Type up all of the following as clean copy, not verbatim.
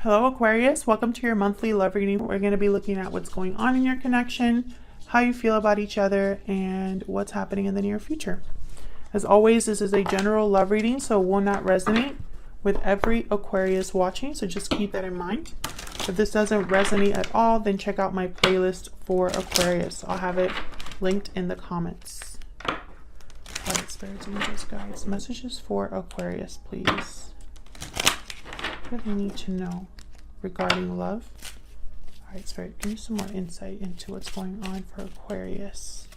Hello Aquarius, welcome to your monthly love reading. We're going to be looking at what's going on in your connection, how you feel about each other, and what's happening in the near future. As always, this is a general love reading, so it will not resonate with every Aquarius watching, so just keep that in mind. If this doesn't resonate at all, then check out my playlist for Aquarius. I'll have it linked in the comments. All right, spirits, angels, guides, messages for Aquarius, please. What do they need to know regarding love? All right, Spirit, give me some more insight into what's going on for Aquarius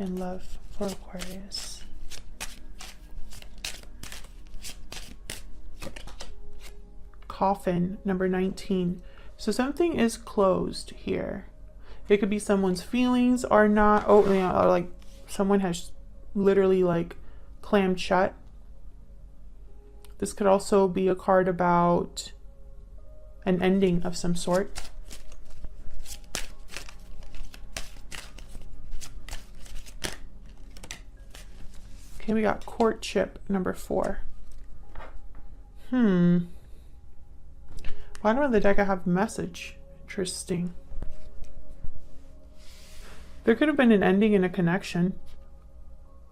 and love for Aquarius. Coffin, number 19. So something is closed here. It could be someone's feelings are not, or like someone has literally like clammed shut. This could also be a card about an ending of some sort. Okay, we got courtship, number 4. Bottom of the deck, I have message. Interesting. There could have been an ending in a connection,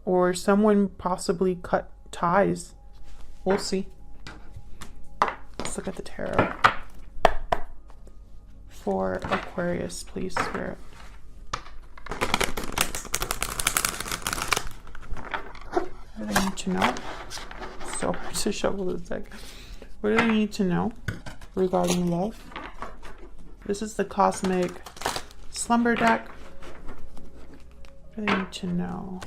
or someone possibly cut ties. We'll see. Let's look at the tarot for Aquarius, please, Spirit. What do they need to know? So hard to shuffle this deck. What do they need to know regarding love? This is the Cosmic Slumber deck. What do they need to know?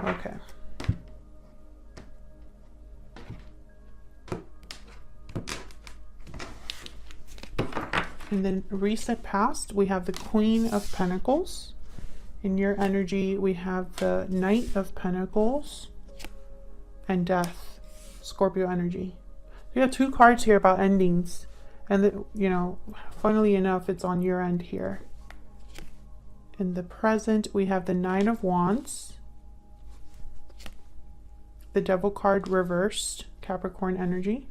Okay. And then recent past, we have the Queen of Pentacles. In your energy, we have the Knight of Pentacles and Death, Scorpio energy. We have 2 cards here about endings. And, funnily enough, it's on your end here. In the present, we have the 9 of Wands. The Devil card reversed, Capricorn energy.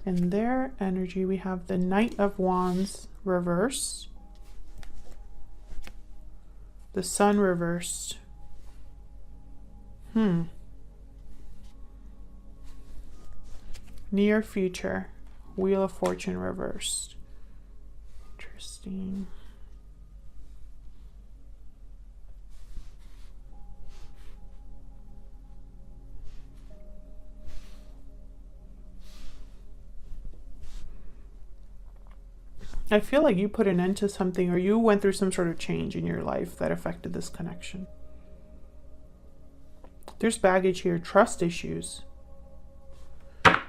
In their energy, we have the Knight of Wands reversed. The Sun reversed. Near future, Wheel of Fortune reversed. Interesting. I feel like you put an end to something, or you went through some sort of change in your life that affected this connection. There's baggage here, trust issues.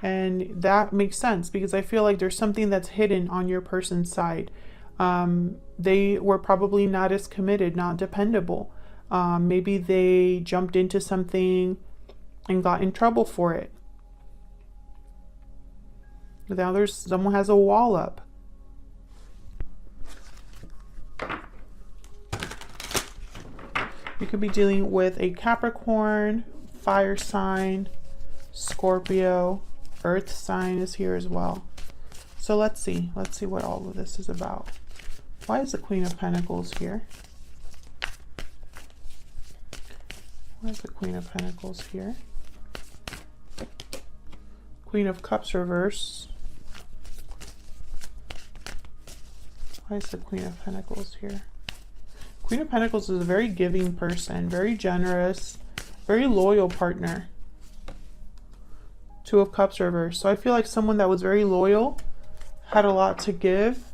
And that makes sense because I feel like there's something that's hidden on your person's side. They were probably not as committed, not dependable. Maybe they jumped into something and got in trouble for it. Now someone has a wall up. You could be dealing with a Capricorn, fire sign, Scorpio, earth sign is here as well. So let's see what all of this is about. Why is the Queen of Pentacles here? Why is the Queen of Pentacles here? Queen of Cups reverse. Why is the Queen of Pentacles here? Queen of Pentacles is a very giving person, very generous, very loyal partner. 2 of Cups reversed. So I feel like someone that was very loyal, had a lot to give,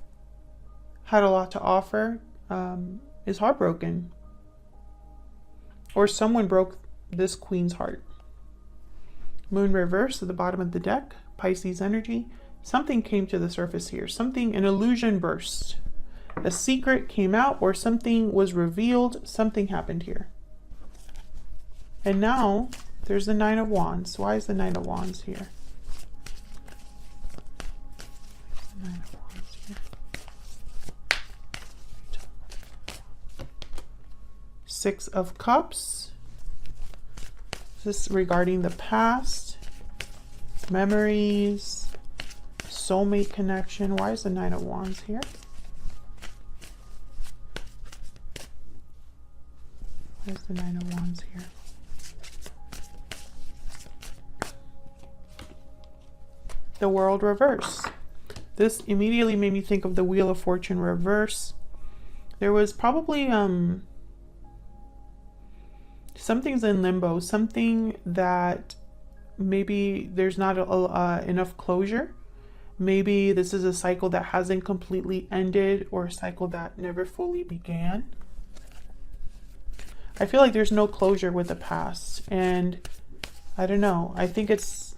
had a lot to offer, is heartbroken. Or someone broke this queen's heart. Moon reversed at the bottom of the deck, Pisces energy. Something came to the surface here. An illusion burst. A secret came out, or something was revealed. Something happened here. And now there's the 9 of Wands. Why is the 9 of Wands here? 9 of Wands here. Six of Cups. This is regarding the past, memories, soulmate connection. Why is the Nine of Wands here? Why is the Nine of Wands here? The World reverse. This immediately made me think of the Wheel of Fortune reverse. There was probably something's in limbo, something that maybe there's not enough closure. Maybe this is a cycle that hasn't completely ended, or a cycle that never fully began. I feel like there's no closure with the past, and I don't know. I think it's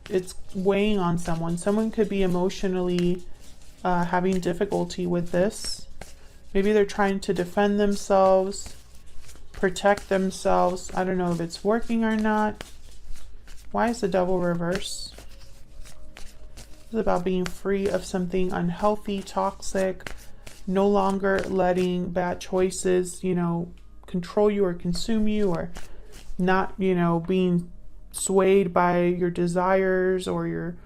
weighing on someone. Someone could be emotionally having difficulty with this. Maybe they're trying to defend themselves, protect themselves. I don't know if it's working or not. Why is the Devil reverse? This is about being free of something unhealthy, toxic, no longer letting bad choices, you know, control you or consume you, or not, you know, being swayed by your desires or your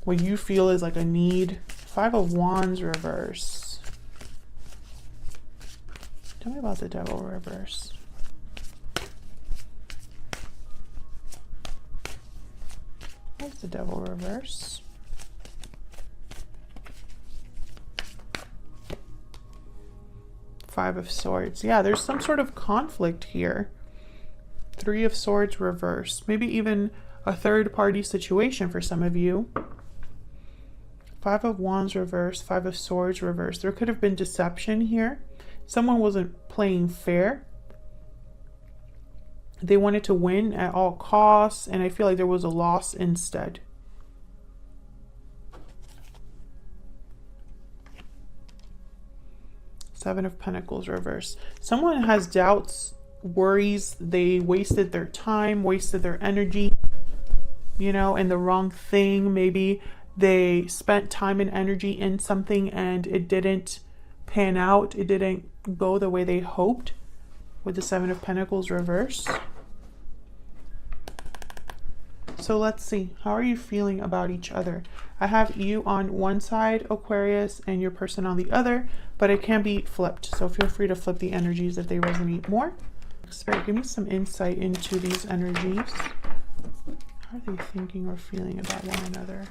what you feel is like a need. Five of Wands reverse. Tell me about the Devil reverse. What's the Devil reverse? Five of Swords. Yeah, there's some sort of conflict here. Three of Swords reverse. Maybe even a third party situation for some of you. Five of Wands reverse. Five of Swords reverse. There could have been deception here. Someone wasn't playing fair. They wanted to win at all costs, and I feel like there was a loss instead. Seven of Pentacles reverse. Someone has doubts, worries. They wasted their time, wasted their energy, you know, in the wrong thing. Maybe they spent time and energy in something and it didn't pan out. It didn't go the way they hoped, with the Seven of Pentacles reverse. So let's see. How are you feeling about each other? I have you on one side, Aquarius, and your person on the other, but it can be flipped. So feel free to flip the energies if they resonate more. Spirit, give me some insight into these energies. How are they thinking or feeling about one another?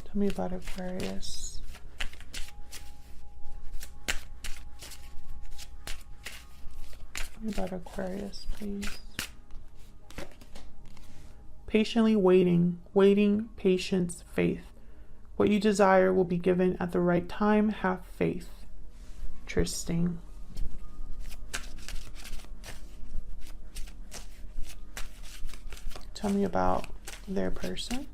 Tell me about Aquarius. Tell me about Aquarius, please. Patiently waiting, patience, faith. What you desire will be given at the right time. Have faith. Interesting. Tell me about their person.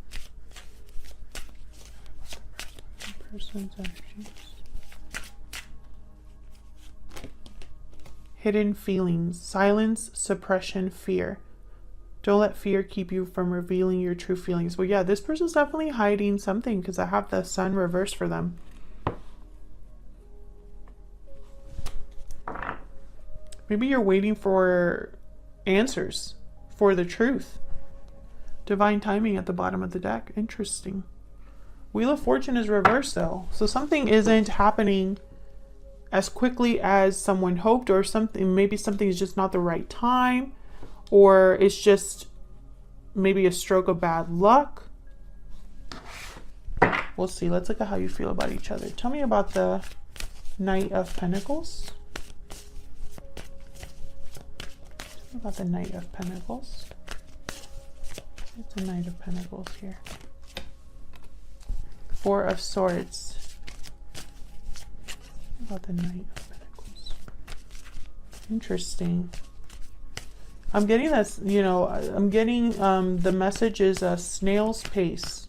Person's energies. Hidden feelings, silence, suppression, fear. Don't let fear keep you from revealing your true feelings. Well, yeah, this person's definitely hiding something, because I have the Sun reversed for them. Maybe you're waiting for answers, for the truth. Divine timing at the bottom of the deck. Interesting. Wheel of Fortune is reversed though. So something isn't happening as quickly as someone hoped, or something, maybe something is just not the right time, or it's just maybe a stroke of bad luck. We'll see. Let's look at how you feel about each other. Tell me about the Knight of Pentacles. Tell me about the Knight of Pentacles. It's the Knight of Pentacles here. Four of Swords. What about the Knight of Pentacles? Interesting. I'm getting this, you know, I'm getting the message is a snail's pace.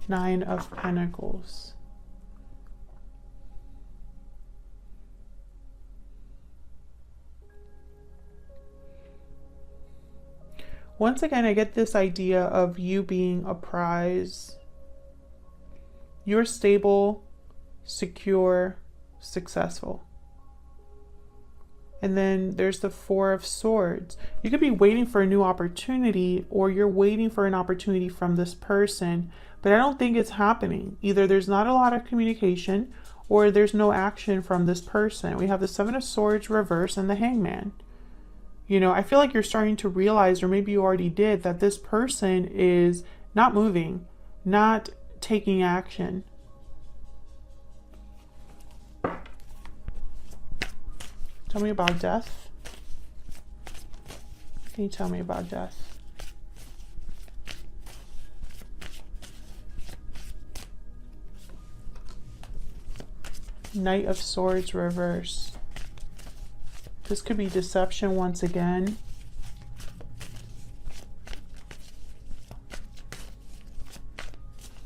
Nine of Pentacles. Once again, I get this idea of you being a prize You're stable, secure, successful. And then there's the Four of Swords. You could be waiting for a new opportunity, or you're waiting for an opportunity from this person, but I don't think it's happening. Either there's not a lot of communication, or there's no action from this person. We have the Seven of Swords reverse and the Hangman. You know, I feel like you're starting to realize, or maybe you already did, that this person is not moving, not taking action. Tell me about death. Can you tell me about death? Knight of Swords reverse. This could be deception once again.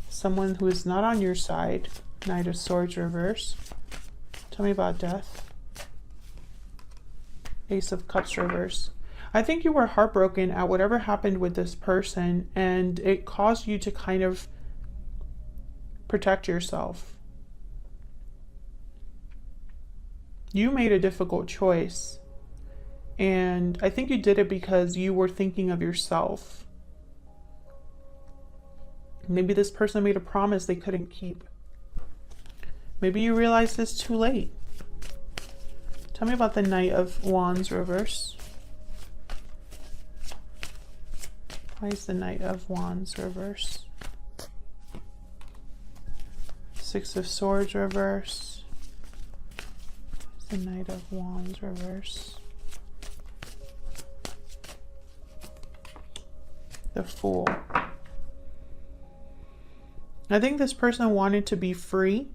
Someone who is not on your side. Knight of Swords reverse. Tell me about death. Ace of Cups reverse. I think you were heartbroken at whatever happened with this person, and it caused you to kind of protect yourself. You made a difficult choice, and I think you did it because you were thinking of yourself. Maybe this person made a promise they couldn't keep. Maybe you realized this too late. Tell me about the Knight of Wands reverse. Why is the Knight of Wands reverse? Six of Swords reverse. The Knight of Wands reverse. The Fool. I think this person wanted to be free.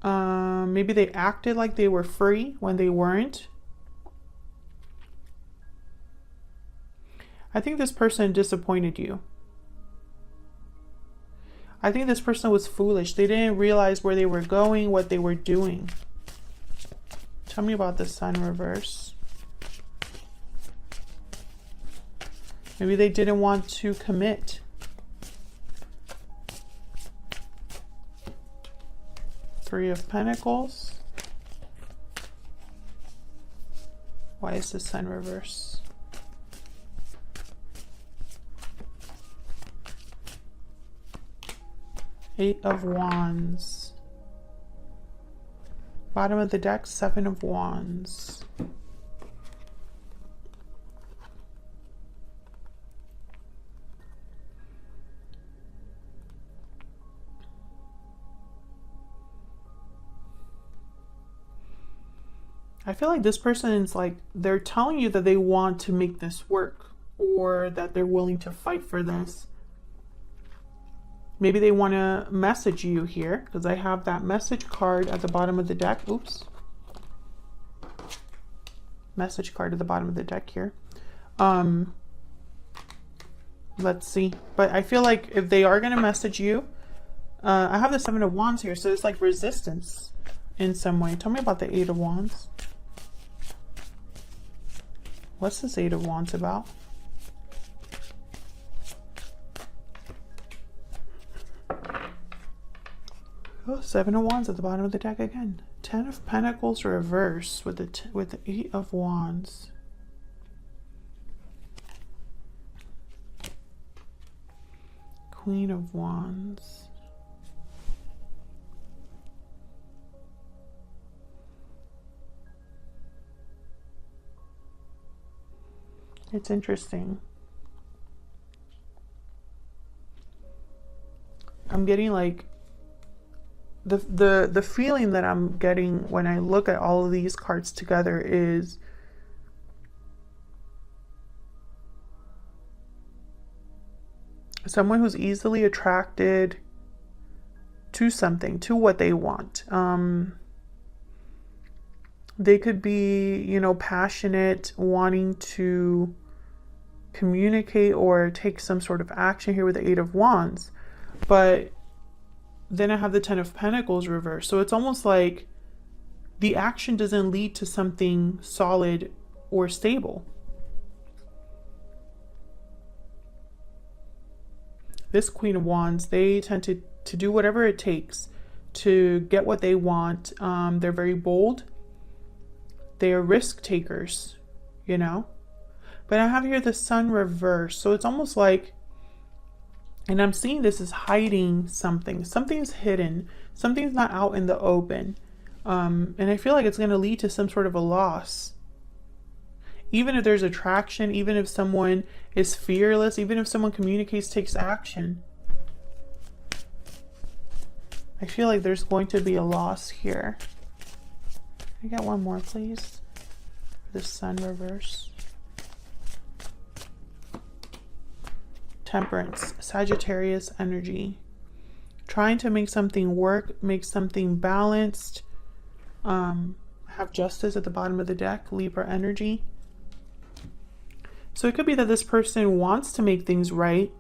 Maybe they acted like they were free when they weren't. I think this person disappointed you. I think this person was foolish. They didn't realize where they were going, what they were doing. Tell me about the Sun reverse. Maybe they didn't want to commit. Three of Pentacles. Why is the Sun reverse? Eight of Wands. Bottom of the deck, Seven of Wands. I feel like this person is like, they're telling you that they want to make this work, or that they're willing to fight for this. Maybe they want to message you here, because I have that message card at the bottom of the deck. Oops. Message card at the bottom of the deck here. Let's see. But I feel like if they are going to message you, I have the Seven of Wands here, so it's like resistance in some way. Tell me about the Eight of Wands. What's this Eight of Wands about? Oh, Seven of Wands at the bottom of the deck again. Ten of Pentacles reverse with the Eight of Wands. Queen of Wands. It's interesting. I'm getting like the feeling that I'm getting when I look at all of these cards together is someone who's easily attracted to something, to what they want. They could be, you know, passionate, wanting to communicate or take some sort of action here with the Eight of Wands. But then I have the Ten of Pentacles reversed. So it's almost like the action doesn't lead to something solid or stable. This Queen of Wands, they tend to do whatever it takes to get what they want. They're very bold. They are risk takers, you know. But I have here the Sun reversed. So it's almost like, and I'm seeing this as hiding something. Something's hidden. Something's not out in the open. And I feel like it's going to lead to some sort of a loss. Even if there's attraction, even if someone is fearless, even if someone communicates, takes action, I feel like there's going to be a loss here. I got one more, please. The Sun reverse. Temperance, Sagittarius energy. Trying to make something work, make something balanced. Have Justice at the bottom of the deck, Libra energy. So it could be that this person wants to make things right,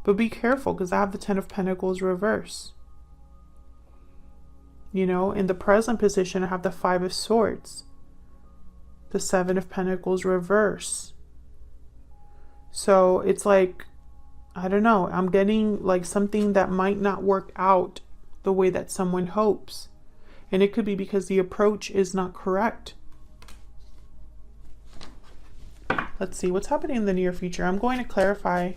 but be careful because I have the Ten of Pentacles reverse. You know, in the present position, I have the Five of Swords, the Seven of Pentacles reverse. So it's like, I don't know, I'm getting like something that might not work out the way that someone hopes. And it could be because the approach is not correct. Let's see what's happening in the near future. I'm going to clarify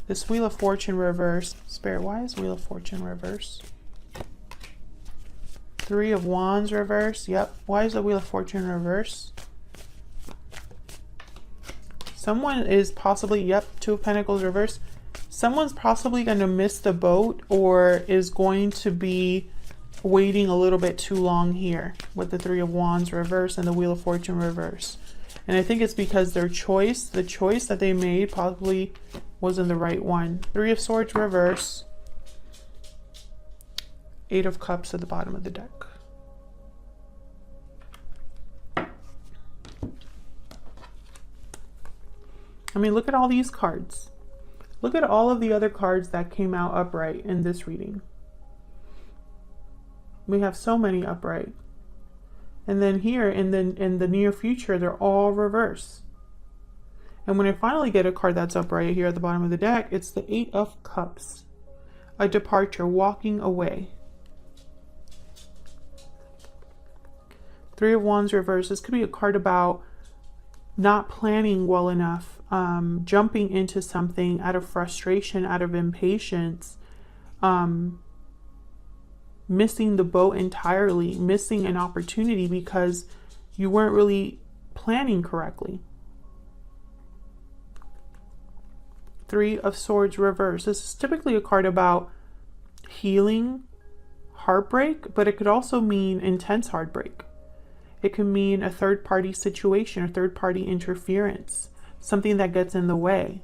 this Wheel of Fortune reverse. Spirit, why is Wheel of Fortune reverse? Three of Wands reverse. Yep. Why is the Wheel of Fortune reverse? Someone is possibly, yep, Two of Pentacles reverse. Someone's possibly going to miss the boat or is going to be waiting a little bit too long here with the Three of Wands reverse and the Wheel of Fortune reverse. And I think it's because their choice, the choice that they made probably wasn't the right one. Three of Swords reverse. Eight of Cups at the bottom of the deck. I mean, look at all these cards. Look at all of the other cards that came out upright in this reading. We have so many upright. And then here in the near future, they're all reverse. And when I finally get a card that's upright here at the bottom of the deck, it's the Eight of Cups. A departure, walking away. Three of Wands reverse. This could be a card about not planning well enough, jumping into something out of frustration, out of impatience, missing the boat entirely, missing an opportunity because you weren't really planning correctly. Three of Swords reverse. This is typically a card about healing, heartbreak, but it could also mean intense heartbreak. It can mean a third-party situation or third-party interference, something that gets in the way.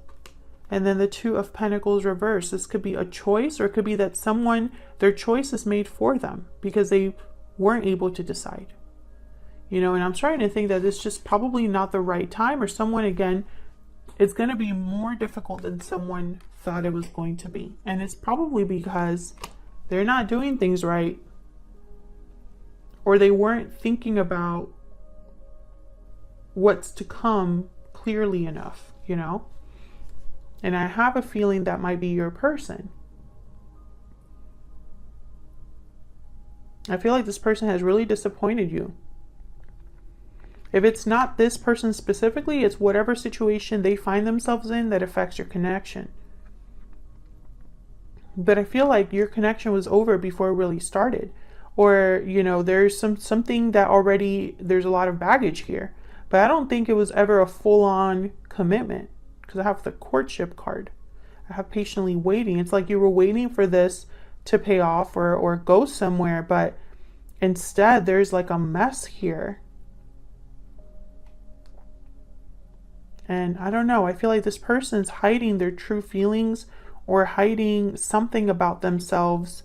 And then the Two of Pentacles reverse. This could be a choice, or it could be that someone, their choice is made for them because they weren't able to decide. You know, and I'm starting to think that it's just probably not the right time, or someone, again, it's going to be more difficult than someone thought it was going to be. And it's probably because they're not doing things right, or they weren't thinking about what's to come clearly enough, you know? And I have a feeling that might be your person. I feel like this person has really disappointed you. If it's not this person specifically, it's whatever situation they find themselves in that affects your connection. But I feel like your connection was over before it really started. Or, you know, there's something that already, there's a lot of baggage here. But I don't think it was ever a full-on commitment. Because I have the Courtship card. I have patiently waiting. It's like you were waiting for this to pay off or go somewhere. But instead, there's like a mess here. And I don't know. I feel like this person's hiding their true feelings or hiding something about themselves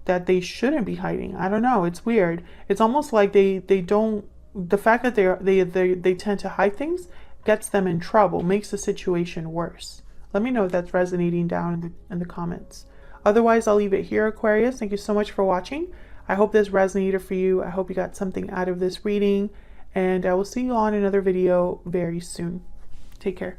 that they shouldn't be hiding. I don't know. It's weird. It's almost like they don't, the fact that they tend to hide things gets them in trouble, makes the situation worse. Let me know if that's resonating down in the comments. Otherwise, I'll leave it here, Aquarius. Thank you so much for watching. I hope this resonated for you. I hope you got something out of this reading, and I will see you on another video very soon. Take care.